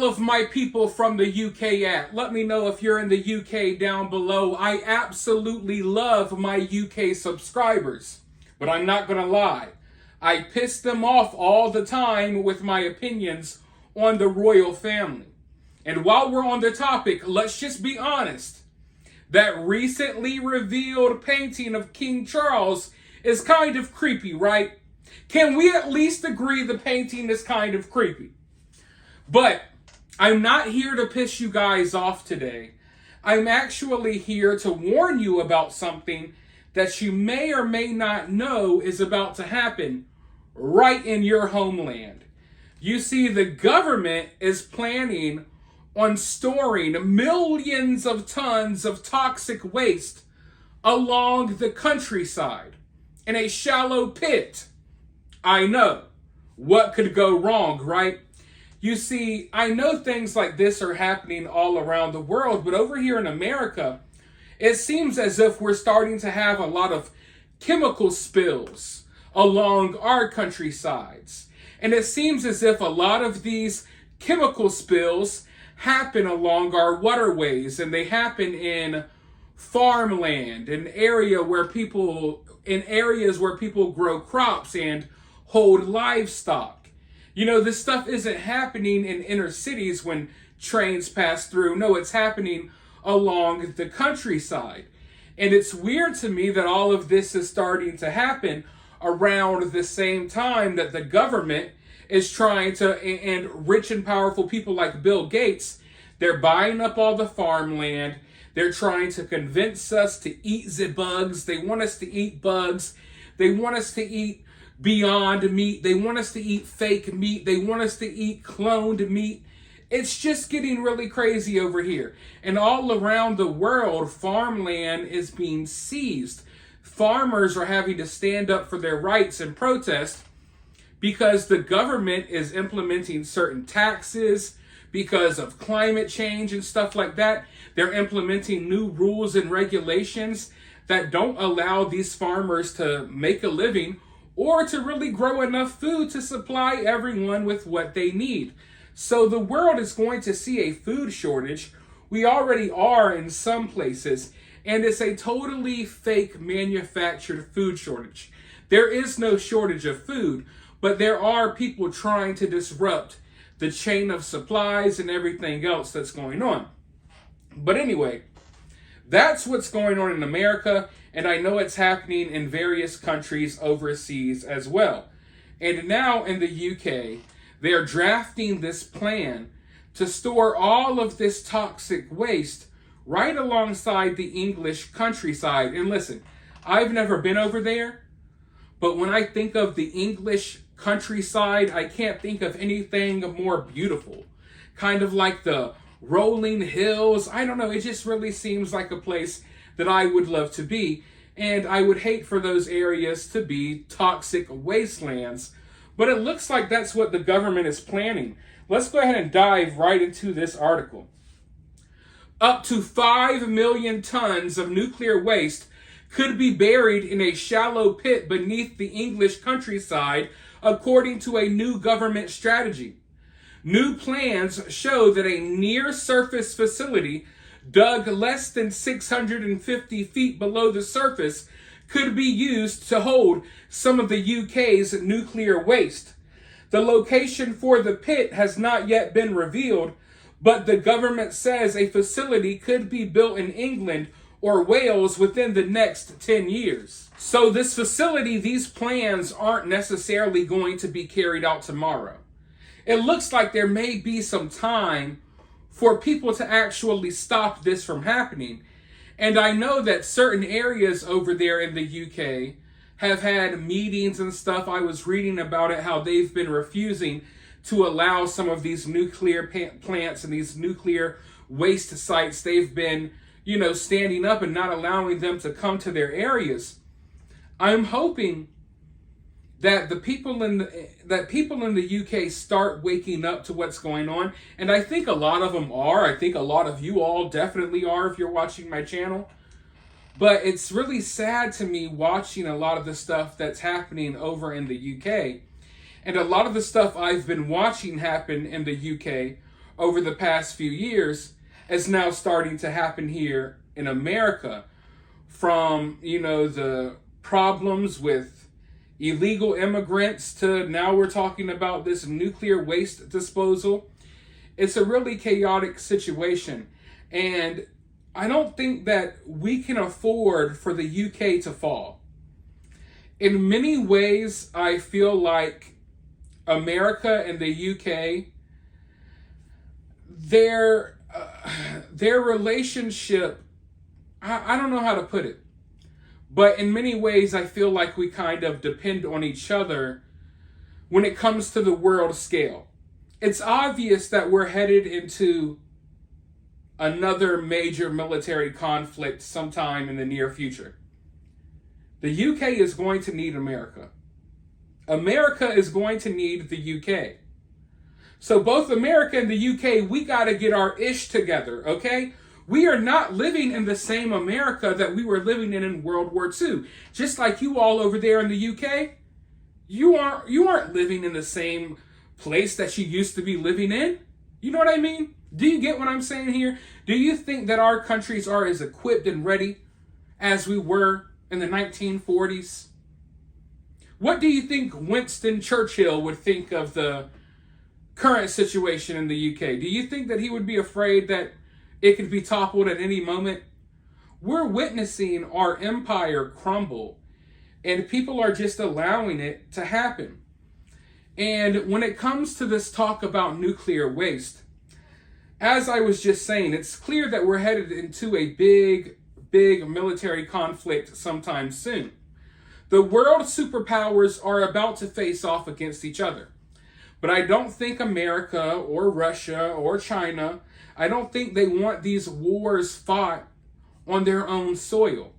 all of my people from the UK at? Let me know if you're in the UK down below. I absolutely love my UK subscribers, but I'm not going to lie. I piss them off all the time with my opinions on the royal family. And while we're on the topic, let's just be honest. That recently revealed painting of King Charles is kind of creepy, right? Can we at least agree the painting is kind of creepy? But I'm not here to piss you guys off today. I'm actually here to warn you about something that you may or may not know is about to happen right in your homeland. You see, the government is planning on storing millions of tons of toxic waste along the countryside in a shallow pit. I know. What could go wrong, right? You see, I know things like this are happening all around the world, but over here in America, it seems as if we're starting to have a lot of chemical spills along our countrysides. And it seems as if a lot of these chemical spills happen along our waterways, and they happen in farmland, in areas where people grow crops and hold livestock. You know, this stuff isn't happening in inner cities when trains pass through. No, it's happening along the countryside. And it's weird to me that all of this is starting to happen around the same time that the government is trying to, and rich and powerful people like Bill Gates, they're buying up all the farmland. They're trying to convince us to eat the bugs. They want us to eat bugs. They want us to eat Beyond Meat. They want us to eat fake meat. They want us to eat cloned meat. It's just getting really crazy over here. And all around the world, farmland is being seized. Farmers are having to stand up for their rights and protest because the government is implementing certain taxes because of climate change and stuff like that. They're implementing new rules and regulations that don't allow these farmers to make a living or to really grow enough food to supply everyone with what they need. So the world is going to see a food shortage. We already are in some places, and it's a totally fake manufactured food shortage. There is no shortage of food, but there are people trying to disrupt the chain of supplies and everything else that's going on. But anyway, that's what's going on in America, and I know it's happening in various countries overseas as well. And now in the UK, they're drafting this plan to store all of this toxic waste right alongside the English countryside. And listen, I've never been over there, but when I think of the English countryside, I can't think of anything more beautiful. Kind of like the rolling hills. I don't know, it just really seems like a place that I would love to be. And I would hate for those areas to be toxic wastelands. But it looks like that's what the government is planning. Let's go ahead and dive right into this article. Up to 5 million tons of nuclear waste could be buried in a shallow pit beneath the English countryside, according to a new government strategy. New plans show that a near-surface facility dug less than 650 feet below the surface could be used to hold some of the UK's nuclear waste. The location for the pit has not yet been revealed, but the government says a facility could be built in England or Wales within the next 10 years. So this facility, these plans aren't necessarily going to be carried out tomorrow. It looks like there may be some time for people to actually stop this from happening. And I know that certain areas over there in the UK have had meetings and stuff. I was reading about it, how they've been refusing to allow some of these nuclear plants and these nuclear waste sites. They've been, standing up and not allowing them to come to their areas. I'm hoping that the people in the UK start waking up to what's going on, and I think a lot of them are. I think a lot of you all definitely are if you're watching my channel. But it's really sad to me watching a lot of the stuff that's happening over in the UK. And a lot of the stuff I've been watching happen in the UK over the past few years is now starting to happen here in America. From, the problems with illegal immigrants to now we're talking about this nuclear waste disposal. It's a really chaotic situation. And I don't think that we can afford for the UK to fall. In many ways, I feel like America and the UK, their relationship, I don't know how to put it, but in many ways, I feel like we kind of depend on each other when it comes to the world scale. It's obvious that we're headed into another major military conflict sometime in the near future. The UK is going to need America. America is going to need the UK. So both America and the UK, we got to get our ish together, okay? We are not living in the same America that we were living in World War II. Just like you all over there in the UK, you aren't living in the same place that you used to be living in. You know what I mean? Do you get what I'm saying here? Do you think that our countries are as equipped and ready as we were in the 1940s? What do you think Winston Churchill would think of the current situation in the UK? Do you think that he would be afraid that it could be toppled at any moment? We're witnessing our empire crumble, and people are just allowing it to happen. And when it comes to this talk about nuclear waste, as I was just saying, it's clear that we're headed into a big military conflict sometime soon. The world superpowers are about to face off against each other. But I don't think America or Russia or China, I don't think they want these wars fought on their own soil.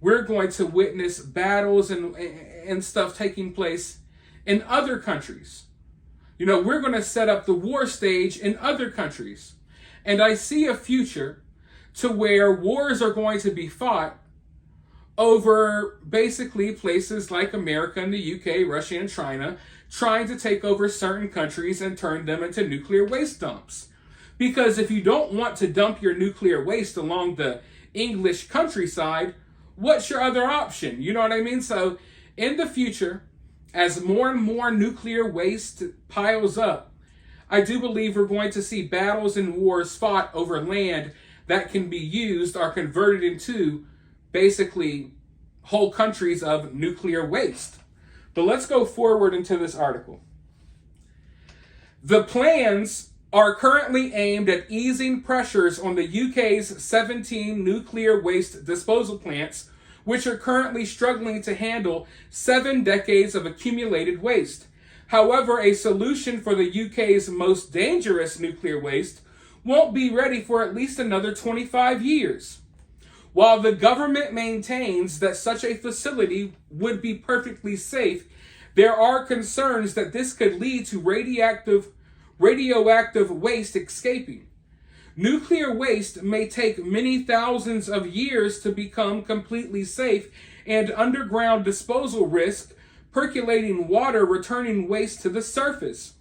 We're going to witness battles and stuff taking place in other countries. We're going to set up the war stage in other countries. And I see a future to where wars are going to be fought over basically places like America and the UK, Russia and China, trying to take over certain countries and turn them into nuclear waste dumps. Because if you don't want to dump your nuclear waste along the English countryside, what's your other option? You know what I mean? So in the future, as more and more nuclear waste piles up, I do believe we're going to see battles and wars fought over land that can be used or converted into basically whole countries of nuclear waste. But let's go forward into this article. The plans are currently aimed at easing pressures on the UK's 17 nuclear waste disposal plants, which are currently struggling to handle 7 decades of accumulated waste. However, a solution for the UK's most dangerous nuclear waste won't be ready for at least another 25 years. While the government maintains that such a facility would be perfectly safe, there are concerns that this could lead to radioactive waste escaping. Nuclear waste may take many thousands of years to become completely safe, and underground disposal risk percolating water returning waste to the surface.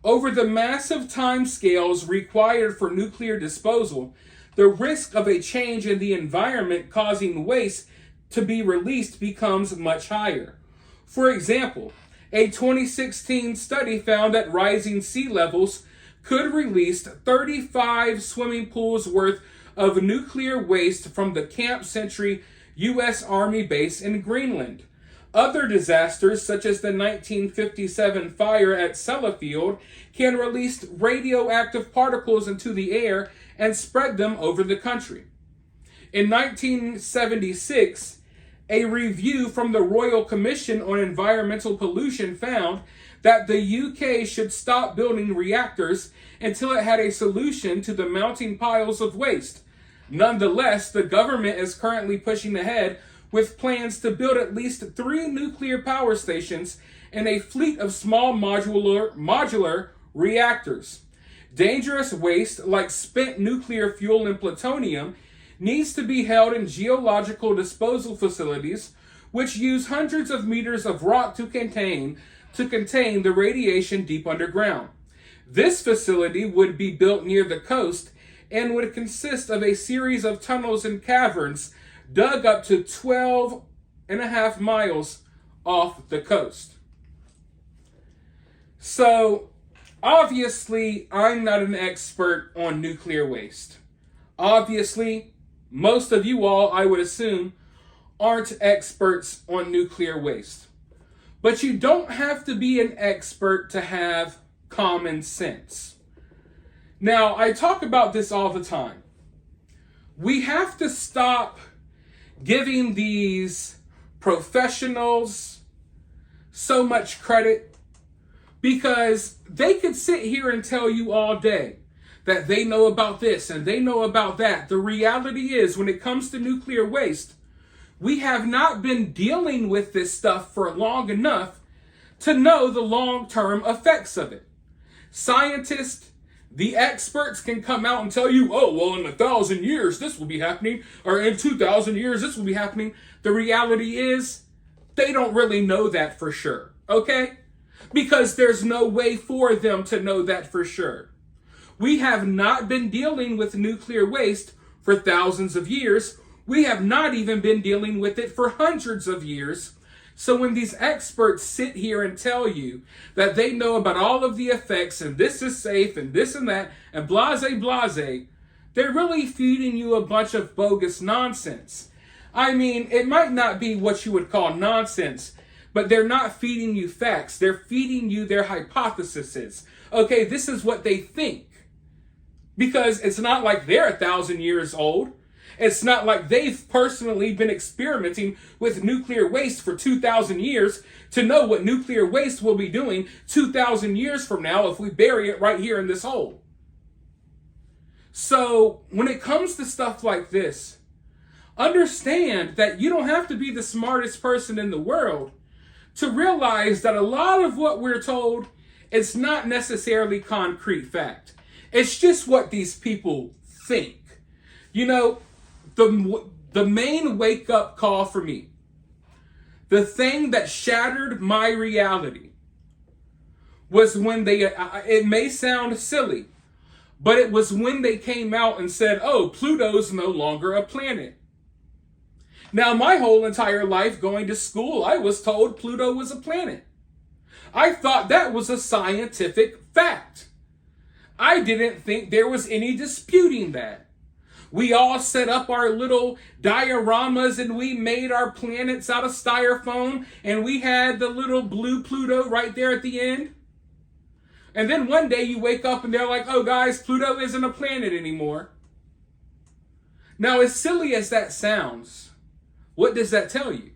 Over the massive timescales required for nuclear disposal, the risk of a change in the environment causing waste to be released becomes much higher. For example, a 2016 study found that rising sea levels could release 35 swimming pools worth of nuclear waste from the Camp Century U.S. Army base in Greenland. Other disasters, such as the 1957 fire at Sellafield, can release radioactive particles into the air and spread them over the country. In 1976, a review from the Royal Commission on Environmental Pollution found that the UK should stop building reactors until it had a solution to the mounting piles of waste. Nonetheless, the government is currently pushing ahead with plans to build at least 3 nuclear power stations and a fleet of small modular reactors. Dangerous waste like spent nuclear fuel and plutonium needs to be held in geological disposal facilities, which use hundreds of meters of rock to contain the radiation deep underground. This facility would be built near the coast and would consist of a series of tunnels and caverns dug up to 12.5 miles off the coast. So, obviously, I'm not an expert on nuclear waste. Obviously, most of you all, I would assume, aren't experts on nuclear waste. But you don't have to be an expert to have common sense. Now, I talk about this all the time. We have to stop giving these professionals so much credit, because they could sit here and tell you all day that they know about this and they know about that. The reality is, when it comes to nuclear waste, we have not been dealing with this stuff for long enough to know the long-term effects of it. Scientists, the experts can come out and tell you, oh, well, in 1,000 years, this will be happening, or in 2,000 years, this will be happening. The reality is, they don't really know that for sure, okay? Because there's no way for them to know that for sure. We have not been dealing with nuclear waste for thousands of years. We have not even been dealing with it for hundreds of years. So when these experts sit here and tell you that they know about all of the effects and this is safe and this and that and blase, they're really feeding you a bunch of bogus nonsense. I mean, it might not be what you would call nonsense, but they're not feeding you facts. They're feeding you their hypotheses. Okay, this is what they think. Because it's not like they're 1,000 years old. It's not like they've personally been experimenting with nuclear waste for 2,000 years to know what nuclear waste will be doing 2,000 years from now if we bury it right here in this hole. So when it comes to stuff like this, understand that you don't have to be the smartest person in the world to realize that a lot of what we're told is not necessarily concrete fact. It's just what these people think. You know, the main wake-up call for me, the thing that shattered my reality, was when it may sound silly, but it was when they came out and said, oh, Pluto's no longer a planet. Now, my whole entire life going to school, I was told Pluto was a planet. I thought that was a scientific fact. I didn't think there was any disputing that. We all set up our little dioramas and we made our planets out of styrofoam and we had the little blue Pluto right there at the end. And then one day you wake up and they're like, oh guys, Pluto isn't a planet anymore. Now, as silly as that sounds, what does that tell you?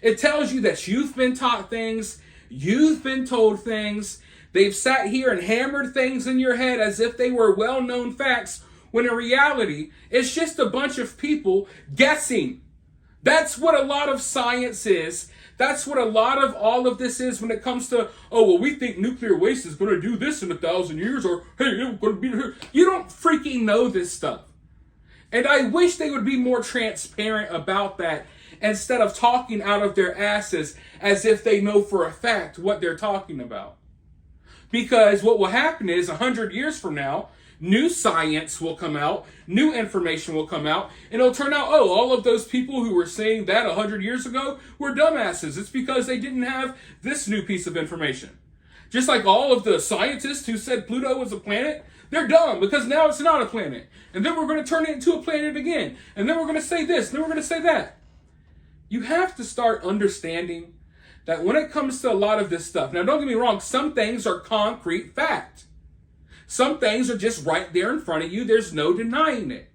It tells you that you've been taught things, you've been told things, they've sat here and hammered things in your head as if they were well-known facts, when in reality, it's just a bunch of people guessing. That's what a lot of science is. That's what a lot of all of this is when it comes to, oh, well, we think nuclear waste is going to do this in 1,000 years, or, hey, it's going to be here. You don't freaking know this stuff. And I wish they would be more transparent about that instead of talking out of their asses as if they know for a fact what they're talking about. Because what will happen is 100 years from now, new science will come out, new information will come out, and it'll turn out, oh, all of those people who were saying that 100 years ago were dumbasses. It's because they didn't have this new piece of information. Just like all of the scientists who said Pluto was a planet, they're dumb because now it's not a planet. And then we're going to turn it into a planet again. And then we're going to say this, and then we're going to say that. You have to start understanding that when it comes to a lot of this stuff, now don't get me wrong, some things are concrete fact. Some things are just right there in front of you. There's no denying it.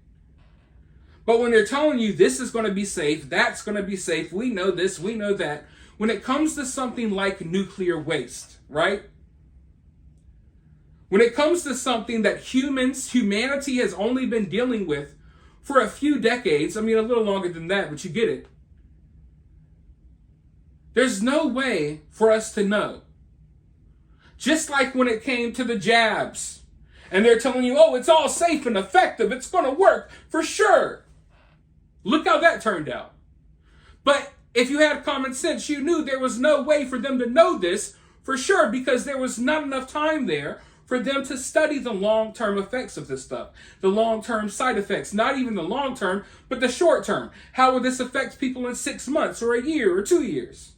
But when they're telling you this is going to be safe, that's going to be safe, we know this, we know that. When it comes to something like nuclear waste, right? When it comes to something that humanity has only been dealing with for a few decades, I mean a little longer than that, but you get it. There's no way for us to know. Just like when it came to the jabs, and they're telling you, oh, it's all safe and effective, it's going to work for sure. Look how that turned out. But if you had common sense, you knew there was no way for them to know this for sure because there was not enough time there for them to study the long-term effects of this stuff, the long-term side effects, not even the long-term, but the short-term. How will this affect people in 6 months or a year or 2 years?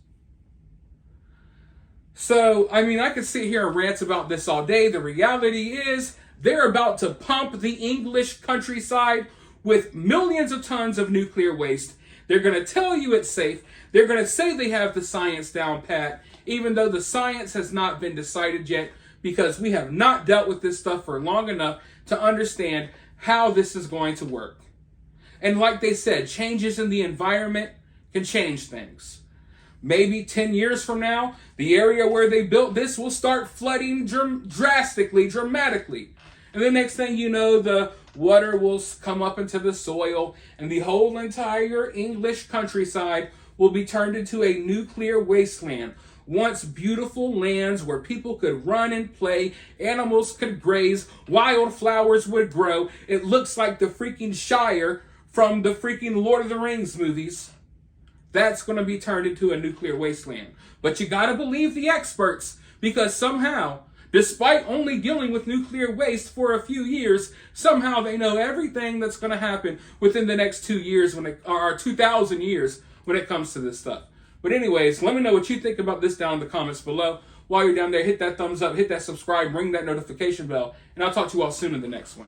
So, I mean, I could sit here and rant about this all day. The reality is they're about to pump the English countryside with millions of tons of nuclear waste. They're going to tell you it's safe. They're going to say they have the science down pat, even though the science has not been decided yet, because we have not dealt with this stuff for long enough to understand how this is going to work. And like they said, changes in the environment can change things. Maybe 10 years from now, the area where they built this will start flooding dramatically. And the next thing you know, the water will come up into the soil, and the whole entire English countryside will be turned into a nuclear wasteland. Once beautiful lands where people could run and play, animals could graze, wildflowers would grow. It looks like the freaking Shire from the freaking Lord of the Rings movies. That's going to be turned into a nuclear wasteland. But you got to believe the experts, because somehow, despite only dealing with nuclear waste for a few years, somehow they know everything that's going to happen within the next 2 years, or 2,000 years, when it comes to this stuff. But anyways, let me know what you think about this down in the comments below. While you're down there, hit that thumbs up, hit that subscribe, ring that notification bell, and I'll talk to you all soon in the next one.